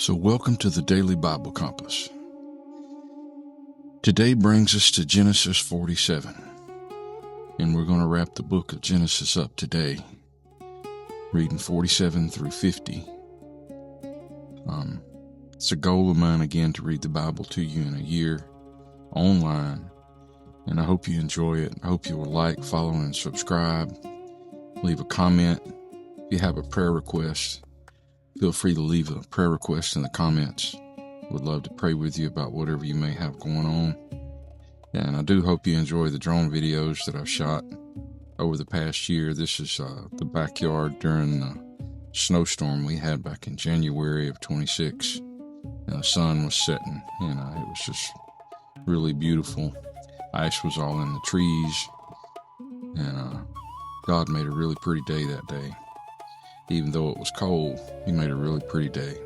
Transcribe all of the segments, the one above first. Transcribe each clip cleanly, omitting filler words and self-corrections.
So welcome to the Daily Bible Compass. Today brings us to Genesis 47, and we're going to wrap the book of Genesis up today, reading 47 through 50. It's a goal of mine again to read the Bible to you in a year online, and I hope you enjoy it. I hope you will like, follow, and subscribe. Leave a comment. If you have a prayer request, feel free to leave a prayer request in the comments. Would love to pray with you about whatever you may have going on. And I do hope you enjoy the drone videos that I've shot over the past year. This is the backyard during the snowstorm we had back in January of 26. And the sun was setting, and it was just really beautiful. Ice was all in the trees, and God made a really pretty day that day. Even though it was cold, He made a really pretty day.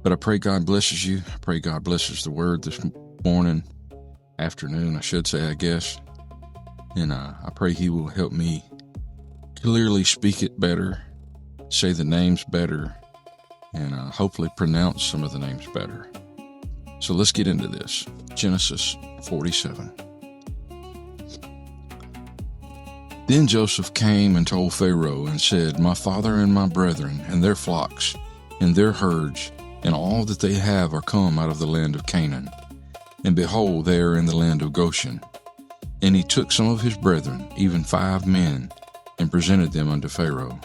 But I pray God blesses you. I pray God blesses the word this afternoon, I should say, I guess. And I pray He will help me clearly speak it better, say the names better, and hopefully pronounce some of the names better. So let's get into this. Genesis 47. Then Joseph came and told Pharaoh and said, My father and my brethren and their flocks and their herds and all that they have are come out of the land of Canaan. And behold, they are in the land of Goshen. And he took some of his brethren, even 5 men, and presented them unto Pharaoh.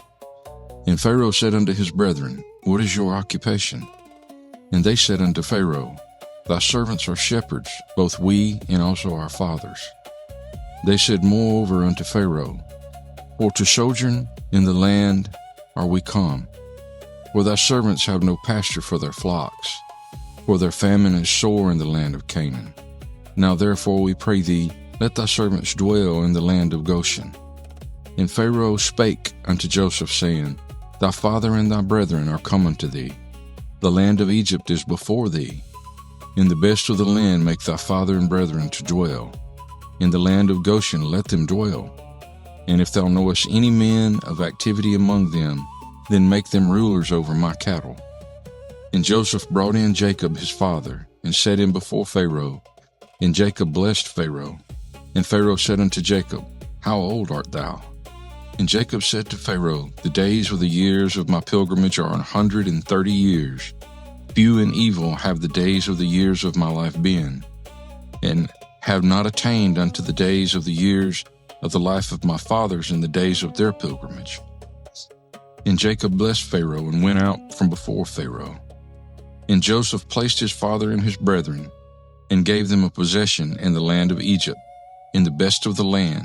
And Pharaoh said unto his brethren, What is your occupation? And they said unto Pharaoh, Thy servants are shepherds, both we and also our fathers. They said moreover unto Pharaoh, For to sojourn in the land are we come, for thy servants have no pasture for their flocks, for their famine is sore in the land of Canaan. Now therefore we pray thee, let thy servants dwell in the land of Goshen. And Pharaoh spake unto Joseph, saying, Thy father and thy brethren are come unto thee. The land of Egypt is before thee. In the best of the land make thy father and brethren to dwell. In the land of Goshen let them dwell. And if thou knowest any men of activity among them, then make them rulers over my cattle. And Joseph brought in Jacob his father, and set him before Pharaoh. And Jacob blessed Pharaoh. And Pharaoh said unto Jacob, How old art thou? And Jacob said to Pharaoh, The days or the years of my pilgrimage are 130 years. Few and evil have the days of the years of my life been, and have not attained unto the days of the years of the life of my fathers in the days of their pilgrimage. And Jacob blessed Pharaoh and went out from before Pharaoh. And Joseph placed his father and his brethren, and gave them a possession in the land of Egypt, in the best of the land,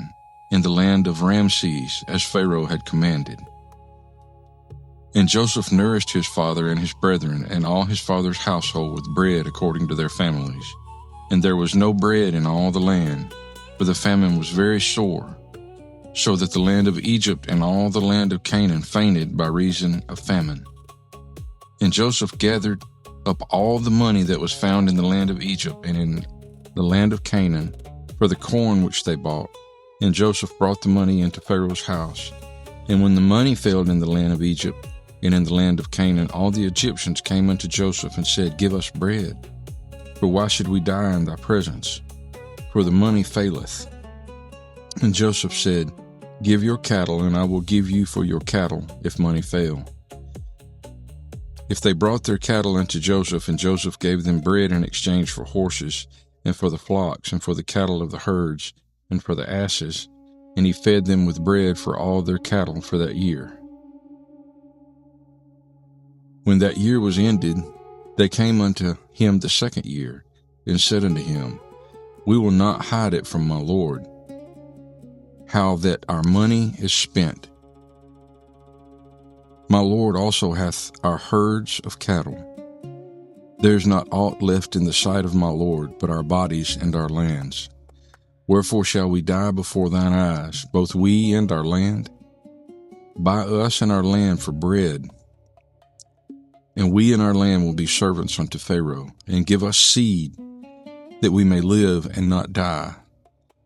in the land of Ramses, as Pharaoh had commanded. And Joseph nourished his father and his brethren and all his father's household with bread according to their families. And there was no bread in all the land, for the famine was very sore, so that the land of Egypt and all the land of Canaan fainted by reason of famine. And Joseph gathered up all the money that was found in the land of Egypt and in the land of Canaan for the corn which they bought. And Joseph brought the money into Pharaoh's house. And when the money failed in the land of Egypt and in the land of Canaan, all the Egyptians came unto Joseph and said, Give us bread. For why should we die in thy presence? For the money faileth. And Joseph said, Give your cattle, and I will give you for your cattle, if money fail. If they brought their cattle unto Joseph, and Joseph gave them bread in exchange for horses, and for the flocks, and for the cattle of the herds, and for the asses, and he fed them with bread for all their cattle for that year. When that year was ended, they came unto him the second year, and said unto him, We will not hide it from my lord, how that our money is spent. My lord also hath our herds of cattle. There is not aught left in the sight of my lord, but our bodies and our lands. Wherefore shall we die before thine eyes, both we and our land? Buy us and our land for bread, and we and our land will be servants unto Pharaoh, and give us seed, that we may live and not die,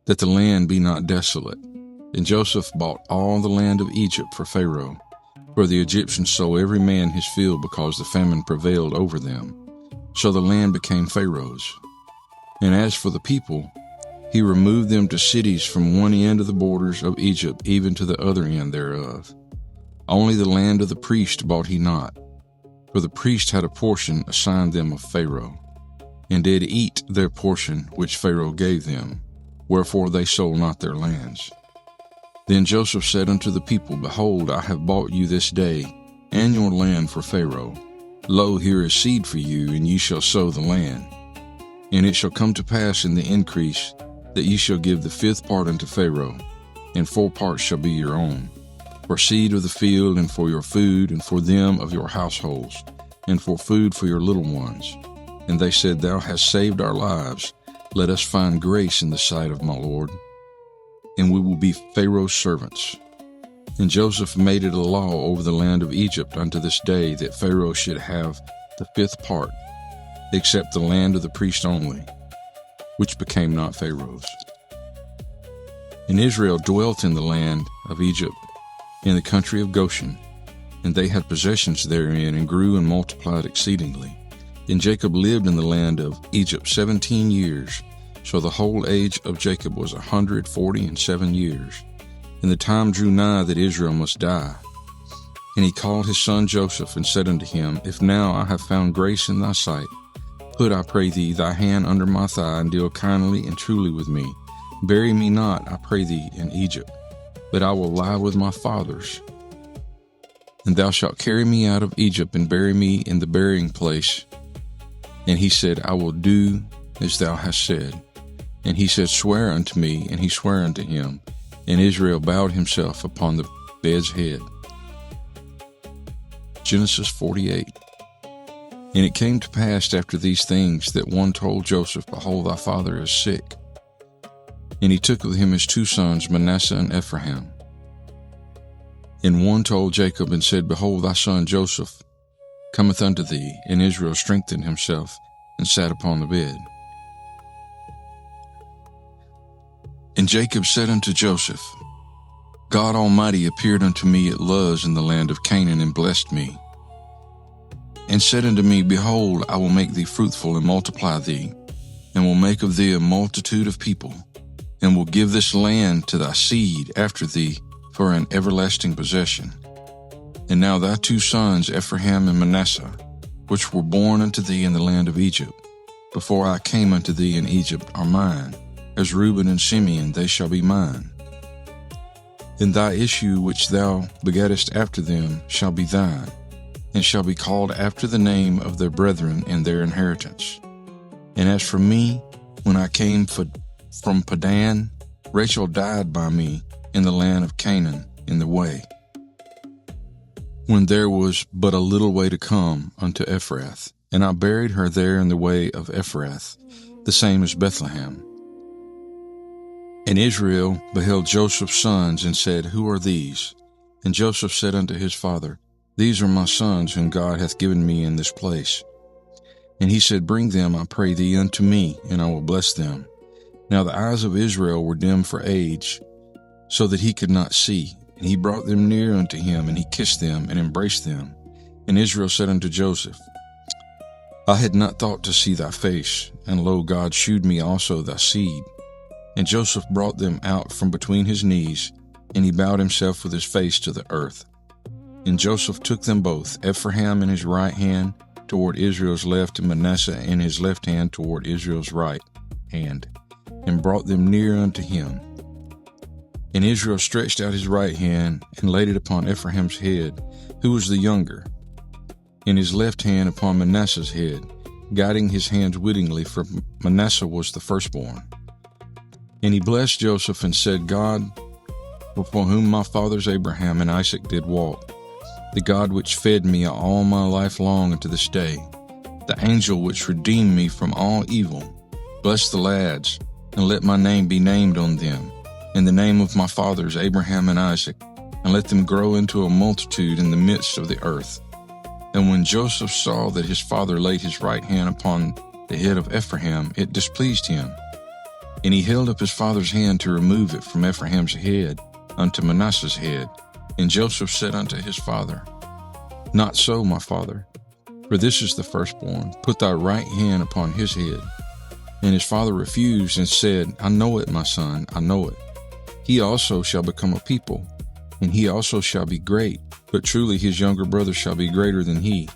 that the land be not desolate. And Joseph bought all the land of Egypt for Pharaoh, for the Egyptians sold every man his field because the famine prevailed over them. So the land became Pharaoh's. And as for the people, he removed them to cities from one end of the borders of Egypt even to the other end thereof. Only the land of the priest bought he not, for the priest had a portion assigned them of Pharaoh, and did eat their portion which Pharaoh gave them, wherefore they sold not their lands. Then Joseph said unto the people, Behold, I have bought you this day, and your land for Pharaoh. Lo, here is seed for you, and ye shall sow the land. And it shall come to pass in the increase, that ye shall give the fifth part unto Pharaoh, and 4 parts shall be your own, for seed of the field, and for your food, and for them of your households, and for food for your little ones. And they said, Thou hast saved our lives. Let us find grace in the sight of my Lord, and we will be Pharaoh's servants. And Joseph made it a law over the land of Egypt unto this day, that Pharaoh should have the 5th part, except the land of the priest only, which became not Pharaoh's. And Israel dwelt in the land of Egypt, in the country of Goshen, and they had possessions therein, and grew and multiplied exceedingly. And Jacob lived in the land of Egypt 17 years, so the whole age of Jacob was 147 years. And the time drew nigh that Israel must die. And he called his son Joseph, and said unto him, If now I have found grace in thy sight, put, I pray thee, thy hand under my thigh, and deal kindly and truly with me. Bury me not, I pray thee, in Egypt, but I will lie with my fathers. And thou shalt carry me out of Egypt, and bury me in the burying place. And he said, I will do as thou hast said. And he said, Swear unto me. And he sware unto him. And Israel bowed himself upon the bed's head. Genesis 48. And it came to pass after these things, that one told Joseph, Behold, thy father is sick. And he took with him his 2 sons, Manasseh and Ephraim. And one told Jacob, and said, Behold, thy son Joseph cometh unto thee. And Israel strengthened himself, and sat upon the bed. And Jacob said unto Joseph, God Almighty appeared unto me at Luz in the land of Canaan, and blessed me, and said unto me, Behold, I will make thee fruitful, and multiply thee, and will make of thee a multitude of people, and will give this land to thy seed after thee for an everlasting possession. And now thy 2 sons, Ephraim and Manasseh, which were born unto thee in the land of Egypt, before I came unto thee in Egypt, are mine. As Reuben and Simeon, they shall be mine. And thy issue which thou begettest after them shall be thine, and shall be called after the name of their brethren in their inheritance. And as for me, when I came from Padan, Rachel died by me in the land of Canaan in the way, when there was but a little way to come unto Ephrath. And I buried her there in the way of Ephrath, the same as Bethlehem. And Israel beheld Joseph's sons, and said, Who are these? And Joseph said unto his father, These are my sons, whom God hath given me in this place. And he said, Bring them, I pray thee, unto me, and I will bless them. Now the eyes of Israel were dim for age, so that he could not see. And he brought them near unto him, and he kissed them, and embraced them. And Israel said unto Joseph, I had not thought to see thy face, and lo, God shewed me also thy seed. And Joseph brought them out from between his knees, and he bowed himself with his face to the earth. And Joseph took them both, Ephraim in his right hand toward Israel's left, and Manasseh in his left hand toward Israel's right hand, and brought them near unto him. And Israel stretched out his right hand, and laid it upon Ephraim's head, who was the younger, and his left hand upon Manasseh's head, guiding his hands wittingly, for Manasseh was the firstborn. And he blessed Joseph, and said, God, before whom my fathers Abraham and Isaac did walk, the God which fed me all my life long unto this day, the angel which redeemed me from all evil, bless the lads, and let my name be named on them, in the name of my fathers Abraham and Isaac, and let them grow into a multitude in the midst of the earth. And when Joseph saw that his father laid his right hand upon the head of Ephraim, it displeased him. And he held up his father's hand to remove it from Ephraim's head unto Manasseh's head. And Joseph said unto his father, Not so, my father, for this is the firstborn. Put thy right hand upon his head. And his father refused and said, I know it, my son, I know it. He also shall become a people, and he also shall be great. But truly his younger brother shall be greater than he,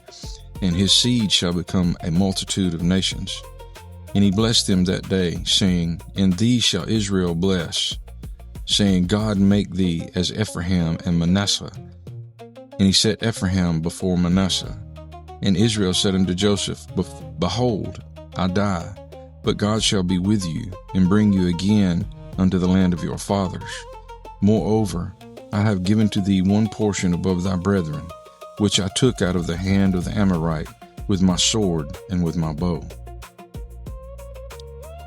and his seed shall become a multitude of nations. And he blessed them that day, saying, In thee shall Israel bless, saying, God make thee as Ephraim and Manasseh. And he set Ephraim before Manasseh. And Israel said unto Joseph, Behold, I die, but God shall be with you, and bring you again unto the land of your fathers. Moreover, I have given to thee one portion above thy brethren, which I took out of the hand of the Amorite with my sword and with my bow.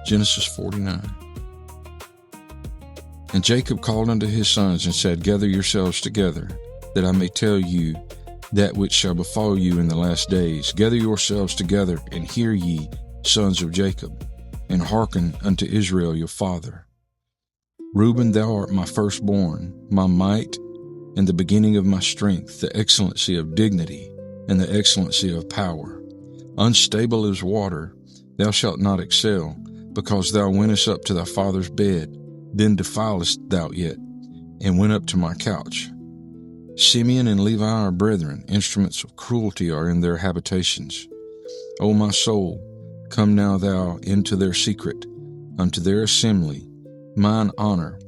Genesis 49. And Jacob called unto his sons and said, Gather yourselves together, that I may tell you that which shall befall you in the last days. Gather yourselves together, and hear ye, sons of Jacob, and hearken unto Israel your father. Reuben, thou art my firstborn, my might, and the beginning of my strength, the excellency of dignity, and the excellency of power. Unstable as water, thou shalt not excel, because thou wentest up to thy father's bed. Then defilest thou it, and went up to my couch. Simeon and Levi are brethren, instruments of cruelty are in their habitations. O my soul, come now thou into their secret, unto their assembly, mine honor.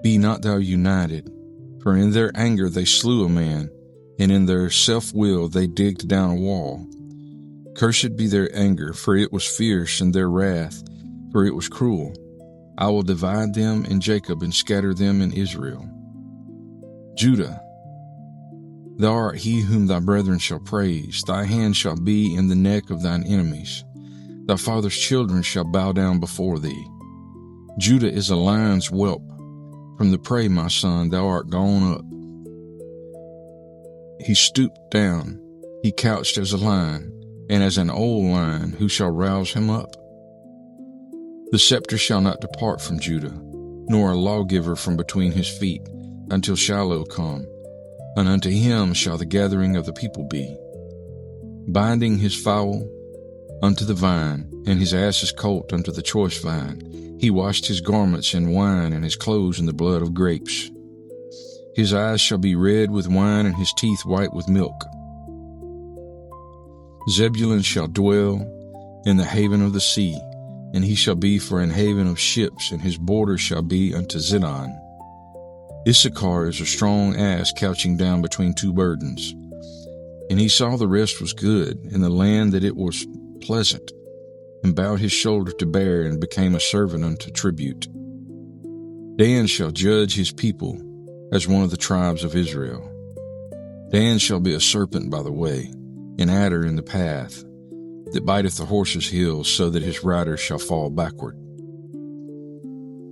Be not thou united, for in their anger they slew a man, and in their self-will they digged down a wall. Cursed be their anger, for it was fierce, and their wrath, for it was cruel. I will divide them in Jacob, and scatter them in Israel. Judah, thou art he whom thy brethren shall praise. Thy hand shall be in the neck of thine enemies. Thy father's children shall bow down before thee. Judah is a lion's whelp. From the prey, my son, thou art gone up. He stooped down. He couched as a lion, and as an old lion, who shall rouse him up? The scepter shall not depart from Judah, nor a lawgiver from between his feet, until Shiloh come, and unto him shall the gathering of the people be. Binding his fowl unto the vine, and his ass's colt unto the choice vine, he washed his garments in wine, and his clothes in the blood of grapes. His eyes shall be red with wine, and his teeth white with milk. Zebulun shall dwell in the haven of the sea, and he shall be for an haven of ships, and his border shall be unto Zidon. Issachar is a strong ass couching down between two burdens. And he saw the rest was good, in the land that it was pleasant, and bowed his shoulder to bear, and became a servant unto tribute. Dan shall judge his people as one of the tribes of Israel. Dan shall be a serpent by the way, an adder in the path, that biteth the horse's heels, so that his rider shall fall backward.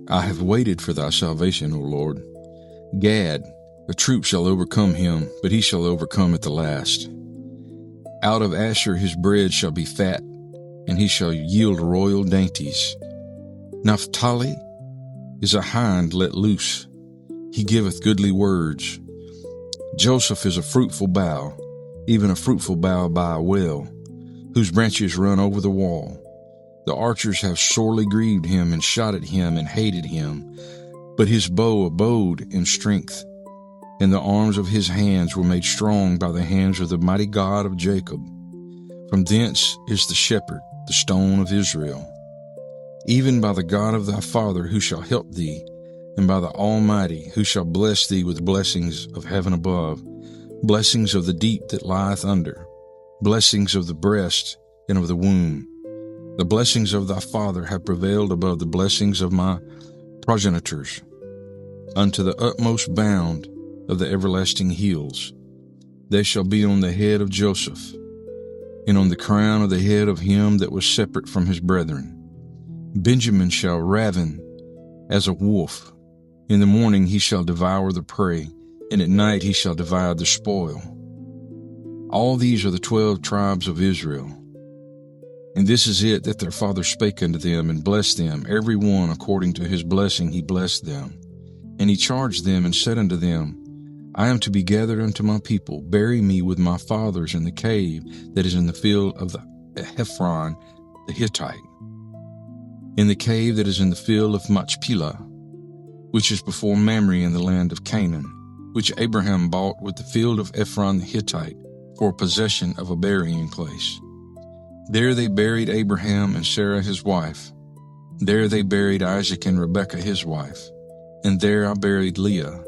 I have waited for thy salvation, O Lord. Gad, a troop shall overcome him, but he shall overcome at the last. Out of Asher his bread shall be fat, and he shall yield royal dainties. Naphtali is a hind let loose. He giveth goodly words. Joseph is a fruitful bough, even a fruitful bough by a well, whose branches run over the wall. The archers have sorely grieved him, and shot at him, and hated him. But his bow abode in strength, and the arms of his hands were made strong by the hands of the mighty God of Jacob. From thence is the shepherd, the stone of Israel. Even by the God of thy father, who shall help thee, and by the Almighty, who shall bless thee with blessings of heaven above, blessings of the deep that lieth under, blessings of the breast and of the womb. The blessings of thy father have prevailed above the blessings of my progenitors, unto the utmost bound of the everlasting hills. They shall be on the head of Joseph, and on the crown of the head of him that was separate from his brethren. Benjamin shall raven as a wolf. In the morning he shall devour the prey, and at night he shall divide the spoil. All these are the 12 tribes of Israel. And this is it that their father spake unto them, and blessed them, every one according to his blessing he blessed them. And he charged them, and said unto them, I am to be gathered unto my people. Bury me with my fathers in the cave that is in the field of Ephron the Hittite, in the cave that is in the field of Machpelah, which is before Mamre in the land of Canaan, which Abraham bought with the field of Ephron the Hittite for possession of a burying place. There they buried Abraham and Sarah his wife. There they buried Isaac and Rebekah his wife. And there I buried Leah.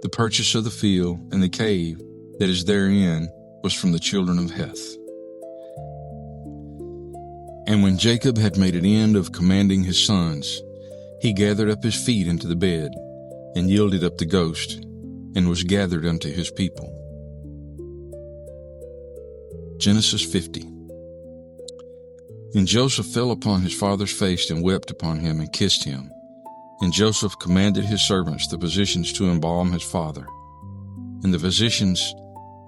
The purchase of the field and the cave that is therein was from the children of Heth. And when Jacob had made an end of commanding his sons, he gathered up his feet into the bed, and yielded up the ghost, and was gathered unto his people. Genesis 50. And Joseph fell upon his father's face and wept upon him and kissed him. And Joseph commanded his servants, the physicians, to embalm his father. And the physicians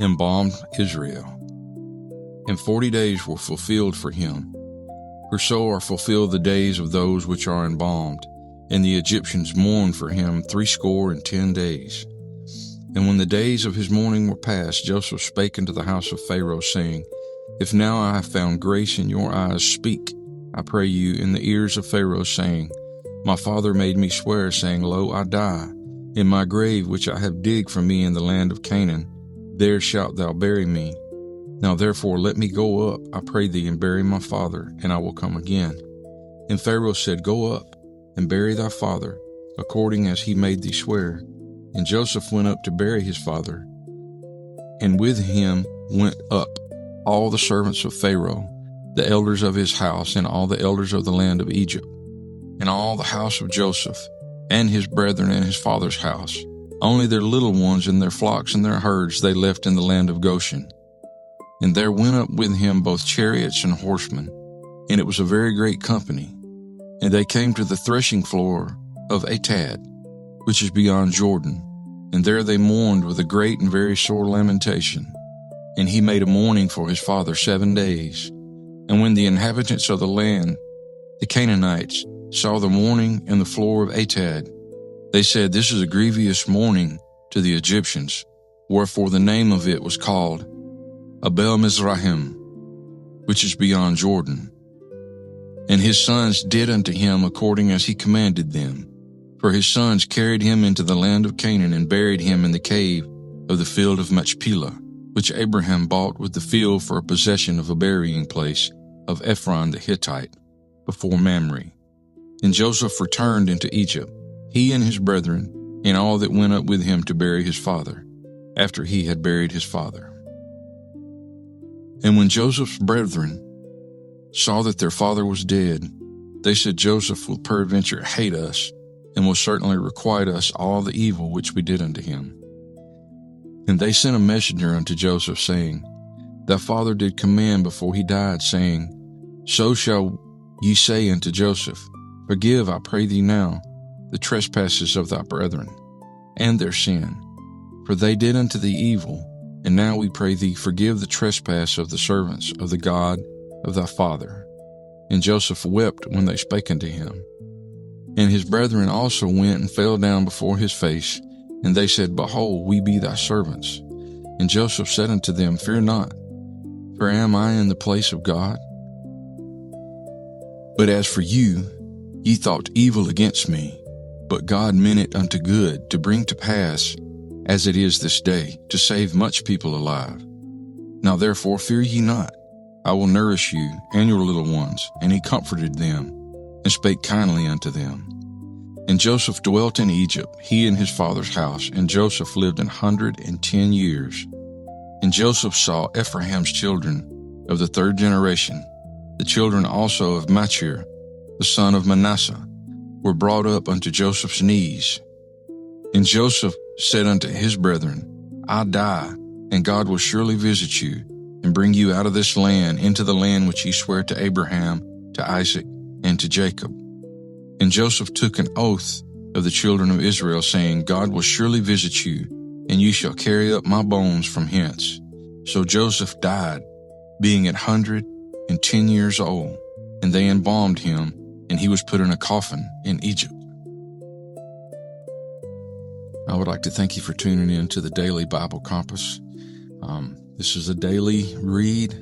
embalmed Israel. And 40 days were fulfilled for him. For so are fulfilled the days of those which are embalmed. And the Egyptians mourned for him 60 days. And when the days of his mourning were past, Joseph spake unto the house of Pharaoh, saying, If now I have found grace in your eyes, speak, I pray you, in the ears of Pharaoh, saying, My father made me swear, saying, Lo, I die. In my grave which I have digged for me in the land of Canaan, there shalt thou bury me. Now therefore let me go up, I pray thee, and bury my father, and I will come again. And Pharaoh said, Go up, and bury thy father, according as he made thee swear. And Joseph went up to bury his father, and with him went up all the servants of Pharaoh, the elders of his house, and all the elders of the land of Egypt, and all the house of Joseph, and his brethren and his father's house. Only their little ones and their flocks and their herds they left in the land of Goshen. And there went up with him both chariots and horsemen, and it was a very great company. And they came to the threshing floor of Atad, which is beyond Jordan, and there they mourned with a great and very sore lamentation. And he made a mourning for his father 7 days. And when the inhabitants of the land, the Canaanites, saw the mourning in the floor of Atad, they said, This is a grievous mourning to the Egyptians, wherefore the name of it was called Abel Mizrahim, which is beyond Jordan. And his sons did unto him according as he commanded them. For his sons carried him into the land of Canaan and buried him in the cave of the field of Machpelah, which Abraham bought with the field for a possession of a burying place of Ephron the Hittite, before Mamre. And Joseph returned into Egypt, he and his brethren, and all that went up with him to bury his father, after he had buried his father. And when Joseph's brethren saw that their father was dead, they said, Joseph will peradventure hate us, and will certainly requite us all the evil which we did unto him. And they sent a messenger unto Joseph, saying, Thy father did command before he died, saying, So shall ye say unto Joseph, Forgive, I pray thee now, the trespasses of thy brethren, and their sin, for they did unto thee evil. And now we pray thee, forgive the trespass of the servants of the God of thy father. And Joseph wept when they spake unto him. And his brethren also went and fell down before his face, and they said, Behold, we be thy servants. And Joseph said unto them, Fear not, for am I in the place of God? But as for you, ye thought evil against me, but God meant it unto good, to bring to pass, as it is this day, to save much people alive. Now therefore fear ye not, I will nourish you and your little ones. And he comforted them, and spake kindly unto them. And Joseph dwelt in Egypt, he and his father's house, and Joseph lived 110 years. And Joseph saw Ephraim's children of the 3rd generation, the children also of Machir, the son of Manasseh, were brought up unto Joseph's knees. And Joseph said unto his brethren, I die, and God will surely visit you, and bring you out of this land into the land which he sware to Abraham, to Isaac, and to Jacob. And Joseph took an oath of the children of Israel, saying, God will surely visit you, and you shall carry up my bones from hence. So Joseph died, being 110 years old, and they embalmed him, and he was put in a coffin in Egypt. I would like to thank you for tuning in to the Daily Bible Compass. This is a daily read.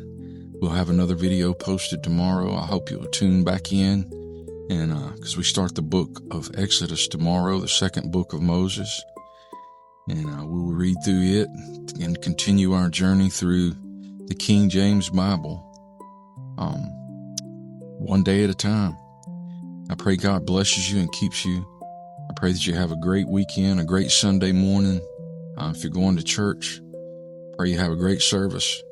We'll have another video posted tomorrow. I hope you'll tune back in, and because we start the book of Exodus tomorrow, the second book of Moses, and we will read through it and continue our journey through the King James Bible, one day at a time. I pray God blesses you and keeps you. I pray that you have a great weekend, a great Sunday morning. If you're going to church, pray you have a great service.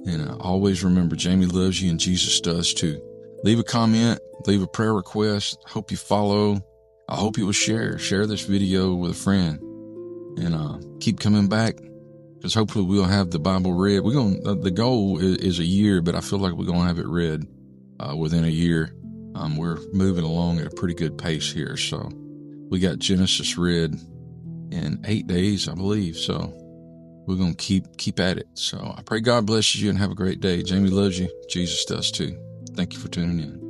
And always remember, Jamie loves you and Jesus does too. Leave a comment, leave a prayer request. I hope you follow. I hope you will share this video with a friend. And keep coming back, because hopefully we'll have the Bible read. The goal is a year, but I feel like we're going to have it read within a year. We're moving along at a pretty good pace here. So we got Genesis read in 8 days, I believe. So we're going to keep at it. So I pray God blesses you and have a great day. Jamie loves you. Jesus does too. Thank you for tuning in.